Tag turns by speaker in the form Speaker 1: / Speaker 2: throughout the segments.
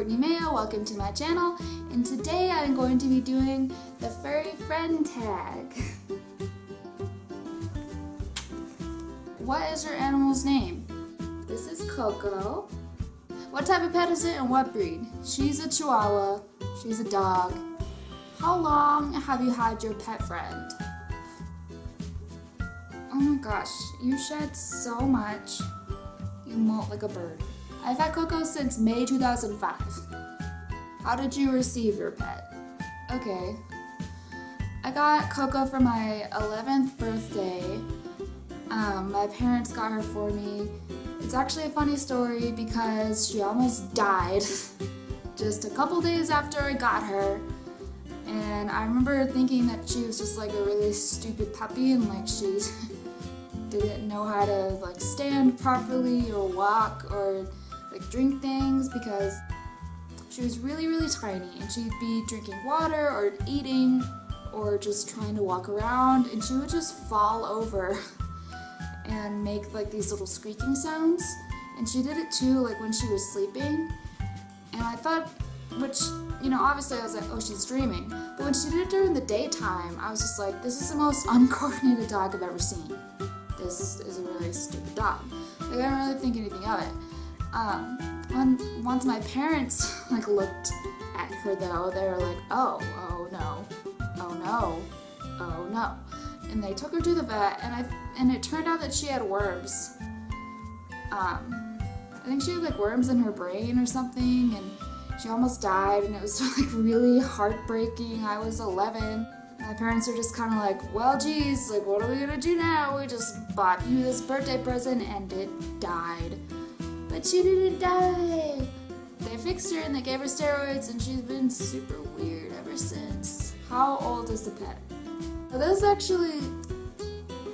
Speaker 1: Courtney Mayo, welcome to my channel, and today I'm going to be doing the furry friend tag. What is your animal's name? This is Coco. What type of pet is it and what breed? She's a Chihuahua, she's a dog. How long have you had your pet friend? Oh my gosh, you shed so much. You molt like a bird. I've had Coco since May 2005. How did you receive your pet? Okay. I got Coco for my 11th birthday. My parents got her for me. It's actually a funny story because she almost died just a couple days after I got her. And I remember thinking that she was just like a really stupid puppy and like she didn't know how to like stand properly or walk or like drink things because she was really tiny and she'd be drinking water or eating or just trying to walk around and she would just fall over and make like these little squeaking sounds, and she did it too like when she was sleeping, and I thought, which, you know, obviously I was like, oh, she's dreaming, but when she did it during the daytime I was just like, this is the most uncoordinated dog I've ever seen. This is a really stupid dog. Like, I didn't really think anything of it. Once my parents like looked at her though, they were like, oh no, and they took her to the vet, and it turned out that she had worms. I think she had like worms in her brain or something, and she almost died, and it was like really heartbreaking. I was 11. My parents were just kind of like, well, geez, like, what are we gonna do now? We just bought you this birthday present, and it died. But she didn't die. They fixed her and they gave her steroids, and she's been super weird ever since. How old is the pet? Well, this actually,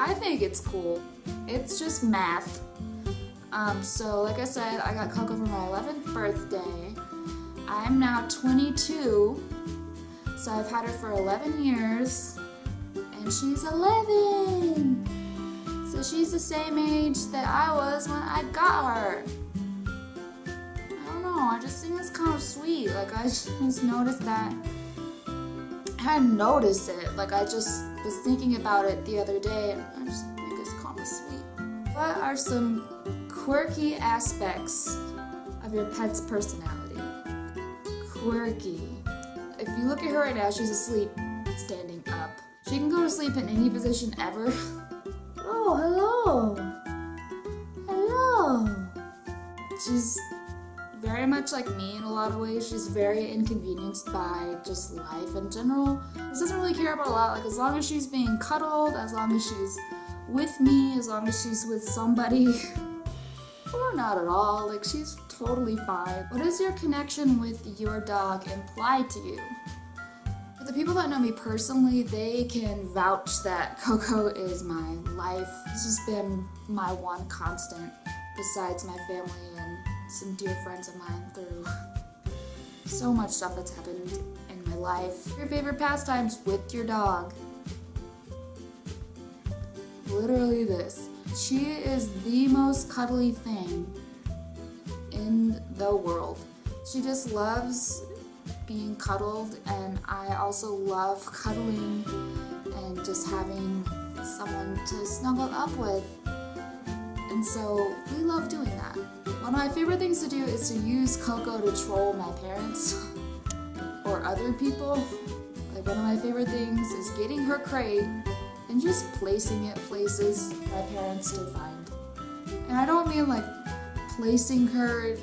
Speaker 1: I think it's cool. It's just math. So like I said, I got Coco for my 11th birthday. I'm now 22, so I've had her for 11 years, and she's 11. So she's the same age that I was when I got her. I don't know, I just think it's kind of sweet. Like, I just noticed that. I hadn't noticed it. Like, I just was thinking about it the other day, and I just think it's kind of sweet. What are some quirky aspects of your pet's personality? Quirky. If you look at her right now, she's asleep, standing up. She can go to sleep in any position ever. Oh, hello. She's very much like me in a lot of ways. She's very inconvenienced by just life in general. She doesn't really care about a lot. Like, as long as she's being cuddled, as long as she's with me, as long as she's with somebody, or not at all, like, she's totally fine. What does your connection with your dog imply to you? For the people that know me personally, they can vouch that Coco is my life. This has been my one constant, besides my family and some dear friends of mine, through so much stuff that's happened in my life. Your favorite pastimes with your dog? Literally this. She is the most cuddly thing in the world. She just loves being cuddled, and I also love cuddling and just having someone to snuggle up with. And so we love doing that. One of my favorite things to do is to use Coco to troll my parents or other people. Like, one of my favorite things is getting her crate and just placing it places my parents to find. And I don't mean like placing her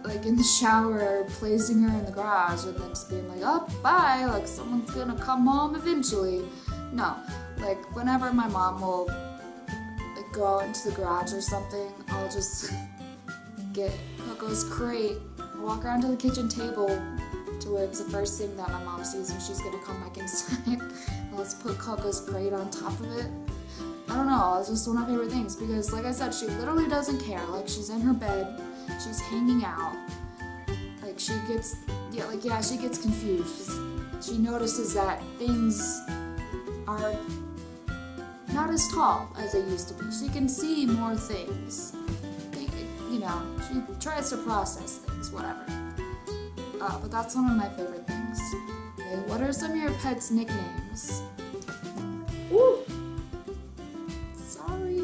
Speaker 1: like in the shower or placing her in the garage and then just being like, oh, bye, like someone's gonna come home eventually. No, like whenever my mom will like go out into the garage or something, I'll just get Coco's crate, walk around to the kitchen table to where it's the first thing that my mom sees when she's gonna come back inside. Let's put Coco's crate on top of it. I don't know, it's just one of my favorite things because, like I said, she literally doesn't care. Like, she's in her bed, she's hanging out. Like, she gets confused. She notices that things are not as tall as they used to be. She can see more things. You know, she tries to process things, whatever. But that's one of my favorite things. Okay, what are some of your pet's nicknames? Ooh! Sorry.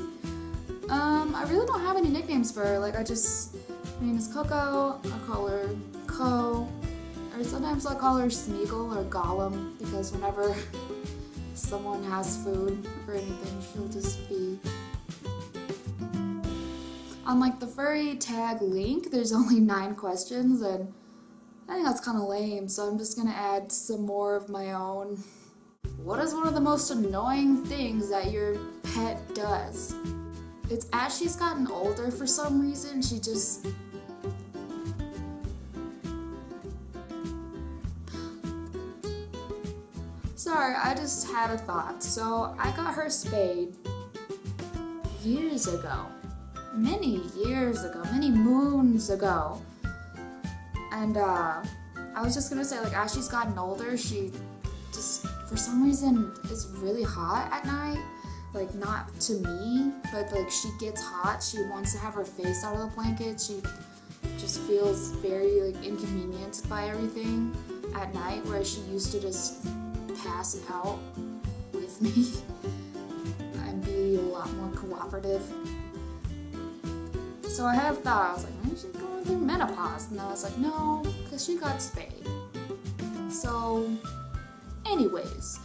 Speaker 1: I really don't have any nicknames for her. Like, her name is Coco, I call her Co, or sometimes I call her Smeagol or Gollum, because whenever someone has food or anything, she'll just be... On like the furry tag link, there's only 9 questions, and I think that's kind of lame, so I'm just gonna add some more of my own. What is one of the most annoying things that your pet does? It's as she's gotten older, for some reason, she just... Sorry, I just had a thought. So I got her spayed years ago. Many years ago. Many moons ago. And I was just gonna say, like, as she's gotten older, she just, for some reason, is really hot at night. Like, not to me, but like, she gets hot. She wants to have her face out of the blanket. She just feels very like inconvenienced by everything at night, where she used to just pass out with me and be a lot more cooperative. So I had a thought, I was like, maybe she's going through menopause, and I was like, no, because she got spayed. So, anyways,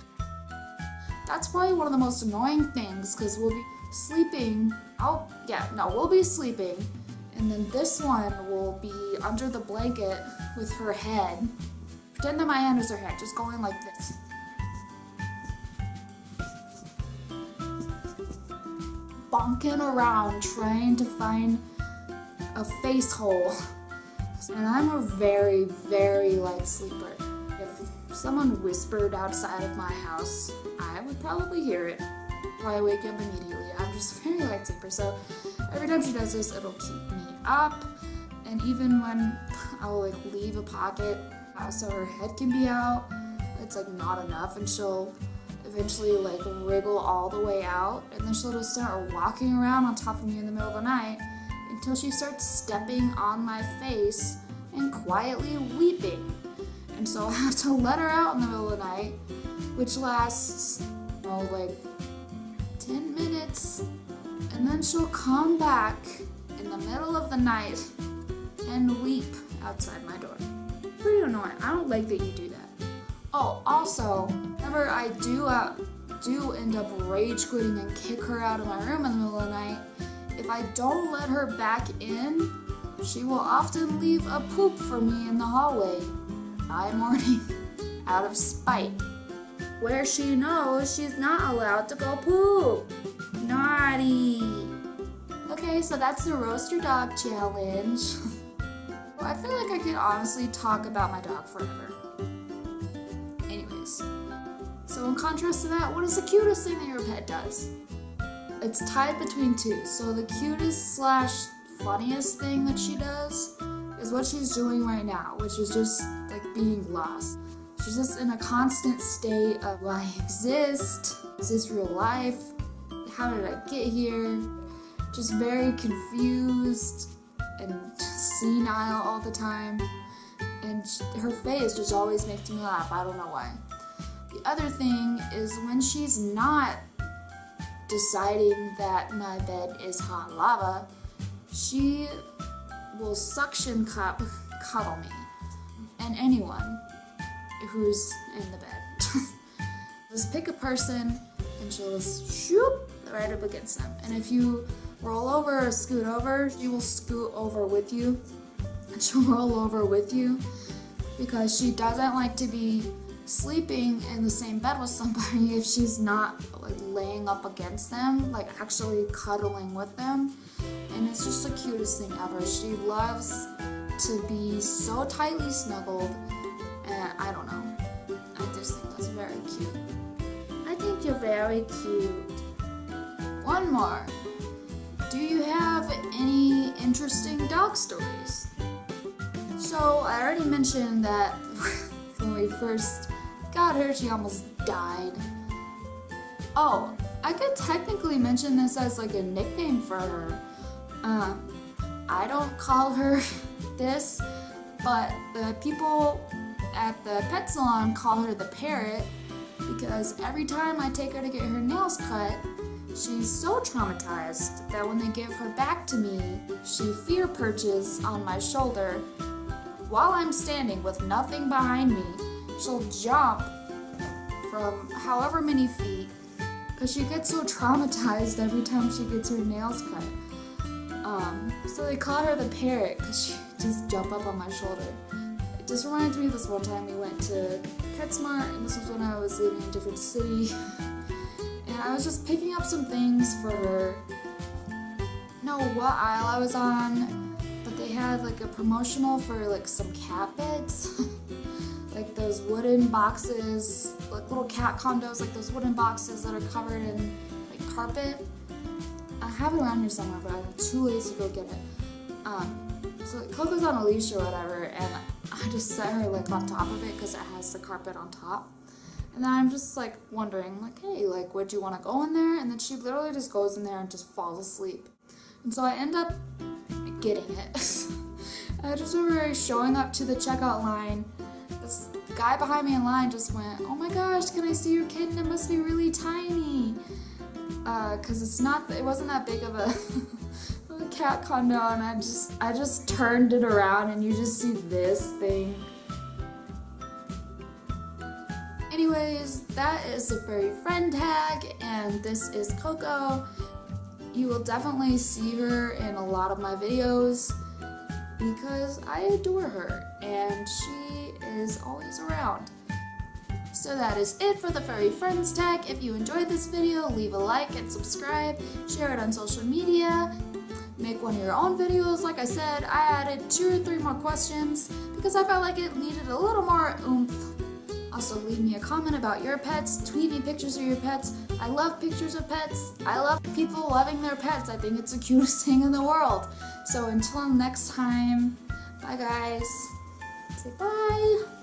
Speaker 1: that's probably one of the most annoying things, because we'll be sleeping, we'll be sleeping, and then this one will be under the blanket with her head. Pretend that my hand is her head, just going like this. Bonking around, trying to find a face hole. And I'm a very, very light sleeper. If someone whispered outside of my house, I would probably hear it. I wake up immediately. I'm just a very light sleeper, so every time she does this, it'll keep me up. And even when I'll like leave a pocket so her head can be out, it's like not enough, and she'll eventually like wriggle all the way out, and then she'll just start walking around on top of me in the middle of the night until she starts stepping on my face and quietly weeping. And so I have to let her out in the middle of the night, which lasts like 10 minutes, and then she'll come back in the middle of the night and weep outside my door. Pretty annoying. I don't like that you do that. Oh, also, whenever I do end up rage quitting and kick her out of my room in the middle of the night, if I don't let her back in, she will often leave a poop for me in the hallway by morning out of spite, where she knows she's not allowed to go poop. Naughty. Okay, so that's the roast your dog challenge. I feel like I could honestly talk about my dog forever. Anyways, so in contrast to that, what is the cutest thing that your pet does? It's tied between two. So the cutest / funniest thing that she does is what she's doing right now, which is just like being lost. She's just in a constant state of, will I exist? Is this real life? How did I get here? Just very confused and senile all the time. And her face just always makes me laugh. I don't know why. The other thing is when she's not deciding that my bed is hot lava, she will suction cup cuddle me and anyone who's in the bed. Just pick a person and she'll just shoop right up against them. And if you roll over or scoot over, she will scoot over with you. And she'll roll over with you because she doesn't like to be sleeping in the same bed with somebody if she's not like laying up against them, like actually cuddling with them. And it's just the cutest thing ever. She loves to be so tightly snuggled, and I don't know. I just think that's very cute. I think you're very cute. One more. Do you have any interesting dog stories? So I already mentioned that when we first got her, she almost died. Oh, I could technically mention this as like a nickname for her. I don't call her this, But the people at the pet salon call her the parrot because every time I take her to get her nails cut, she's so traumatized that when they give her back to me, she fear perches on my shoulder while I'm standing with nothing behind me. She'll jump from however many feet because she gets so traumatized every time she gets her nails cut. So they call her the parrot because she just jump up on my shoulder. It just reminds me of this one time we went to PetSmart, and this was when I was living in a different city. And I was just picking up some things for her. No, what aisle I was on, but they had like a promotional for like some cat beds. Like those wooden boxes, like little cat condos, like those wooden boxes that are covered in like carpet. I have it around here somewhere, but I'm too lazy to go get it. So Coco's on a leash or whatever, and I just set her like on top of it because it has the carpet on top. And then I'm just like wondering, like, hey, like, would you want to go in there? And then she literally just goes in there and just falls asleep. And so I end up getting it. I just remember showing up to the checkout line. This guy behind me in line just went, "Oh my gosh, can I see your kitten? It must be really tiny." Because it wasn't that big of a cat condo, and I just turned it around and you just see this thing. Anyways, that is the furry friend tag, and this is Coco. You will definitely see her in a lot of my videos because I adore her and she is always around. So that is it for the furry friends tag. If you enjoyed this video, leave a like and subscribe, share it on social media, make one of your own videos. Like I said, I added 2 or 3 more questions because I felt like it needed a little more oomph. Also, leave me a comment about your pets, tweet me pictures of your pets. I love pictures of pets. I love people loving their pets. I think it's the cutest thing in the world. So until next time, bye guys. Say bye.